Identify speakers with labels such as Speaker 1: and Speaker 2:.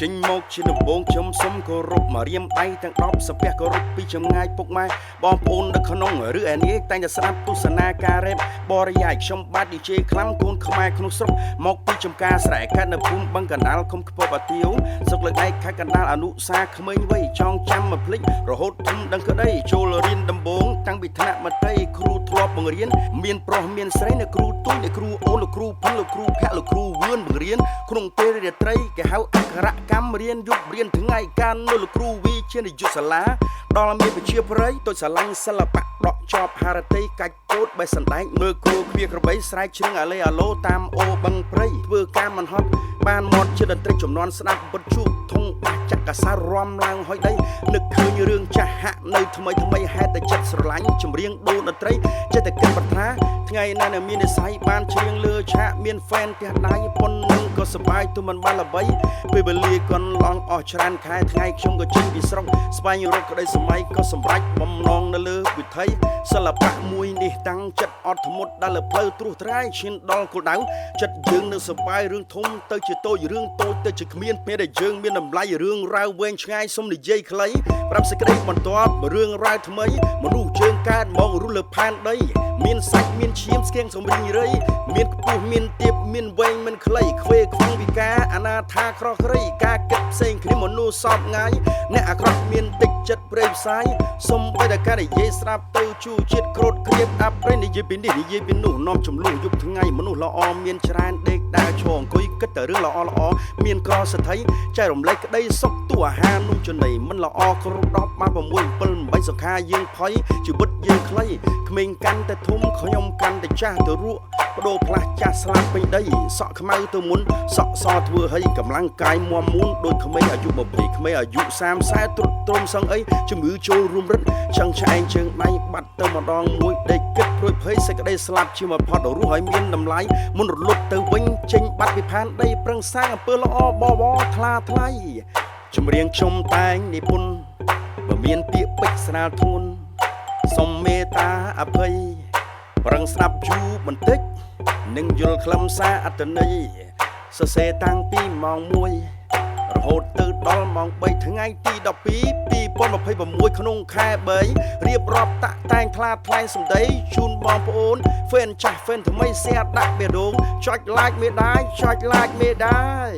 Speaker 1: ចេញមកជាដំបងខ្ញុំសុំគោរពមករៀមដៃទាំង10សំពះគោរពពីចម្ងាយពុកម៉ែបងប្អូននៅក្នុងឬឯនាយតែងតែស្ដាប់ទស្សនាការរ៉េបបរិយាយខ្ញុំបាទ DJ ខ្លាំងកូនខ្មែរក្នុងស្រុកមកពីចំការស្រែកាត់នៅភូមិបឹងកណ្ដាលឃុំខ្ពស់បាទៀវសុកលើកឯកខេត្តកណ្ដាលអនុសាក្មេងវ័យចងចាំមកភ្លេចរហូតធំដឹងក្ដីចូលរៀនដំបងតាំងពីថ្នាក់មត្តេយ្យគ្រូធ្លាប់បង្រៀនមានប្រុសមានស្រីនៅគ្រូទូចនៅគ្រូអូនលោកគ្រូផិនលោកគ្រូភ័ក្រលោកគ្រូវឿនបង្រៀនក្នុងពេលរាត្រីគេហៅអក្ខរកម្មរៀនយប់រៀនថ្ងៃកាលនៅលោកគ្រូវិជានាយកសាលាដល់មានវិជាប្រៃទុចស្រឡាញ់សិល្បៈដកជាប់ហារតីកាច់កូតបេះសណ្ដែកមើលគ្រូគ្វាក្របីស្រែកជ្រឹងអាឡេអាឡូតាមអូបឹងព្រៃធ្វើការមិនហត់បានមាត់ជាតន្ត្រីចំនួនស្ដាប់បទជូកធំបាសចាក់កសារំឡើងហុយដីនឹកឃើញរឿងចាស់ហាក់នៅថ្មីហេតុតែចិត្តស្រឡាញ់ចម្រៀងដូនតន្ត្រីចិត្តតែគិតប្រាថ្នាថ្ងៃណានៅមាននិស័យបានច្រៀងលើឆាកមានហ្វេនផ្ទះដៃប៉ុននឹងក៏សប្បាយទុំមិនបានល្បីពេលវេលាកន្លងអស់ច្រើនខែថ្ងៃខ្ញុំក៏ចេញពីស្រុកស្វែងរកក្តីសម័យក៏សម្រេចបំណងនៅលើវិថីសិល្បៈមួយនេះតាំងចិត្តអត់ធ្មត់ដល់លើផ្លូវត្រួសត្រាយឈានដល់គោលដៅចិត្តយើងនៅសប្បាយរឿងធំទៅជាតូចរឿងតូចទៅជាគ្មានពេលដែលយើងមានតម្លៃរឿងរ៉ាវវែងឆ្ងាយសុំនិយាយខ្លីប្រាប់សេចក្តីបន្ទាប់រឿងរ៉ាវថ្មីមនុស្សជើងកើតមករស់លើផែនដីមានសាច់មានឈាមស្គៀងសំរិញរៃមានខ្ពស់មានទៀបមានវែងមិនខ្លីខ្វេខ្វងវិការអនាថាក្រោះក្រីការគិតផ្សេងគ្នាមនុស្សសពងាយអ្នកអាក្រក់មានទឹកចិត្តព្រៃផ្សាយសុំបីតែការនិយាយស្រាប់ទៅជួជាតិក្រោតគ្រៀបអាប់ព្រៃនិយាយពីនេះនិយាយពីនោះនាំចំនួនយប់ថ្ងៃមនុស្សល្អមានច្រើនដេកដើរឈរអង្គុយគិតតែរឿងល្អមានក្រសថីចែករំលែកក្តីសុខទូអាហារនោះចំណីមិនល្អគ្រប់10បាន6 7 8សុខាយើងផុយជីវិតយើងខ្លីក្មេងកាន់តែធំខ្ញុំកាន់តែចាស់ទៅរក់បដូរផ្លាស់ចាស់ស្លាប់ពេញដីសក់ខ្មៅទៅមុនសក់សធ្វើឲ្យកម្លាំងកាយមាំមួនដូចក្មេងអាយុ20ក្មេងអាយុ30 40ទ្រុឌទ្រំសឹងអីជំងឺចូលរួមរិទ្ធចង្ឆ្អែងជើងដៃបាត់ទៅម្ដងមួយដេកគិតព្រួយភ័យសេចក្តីស្លាប់ជាមកផុតរស់ឲ្យមានតម្លៃមុនរលត់ទៅវិញចេញបាត់ពីផានដីប្រឹងសាងអំពើល្អបវរថ្លាថ្លៃចម្រៀងខ្ញុំតែងនិពន្ធបើមានពាក្យពេចន៍ស្រាលធ្ងន់សុំមេត្តាអភ័យប្រឹងស្ដាប់យូរបន្តិចនឹងយល់ខ្លឹមសារអត្ថន័យសរសេរតាំងពីម៉ោង1រហូតទៅដល់ម៉ោង3ថ្ងៃទី12 2026ក្នុងខែ3រៀបរាប់តាក់តែងថ្លាថ្លែងសម្ដីជូនបងប្អូនហ្វេនចាស់ហ្វេនថ្មី share ដាក់បេះដូងចុច like មេដាយចុច like មេដាយ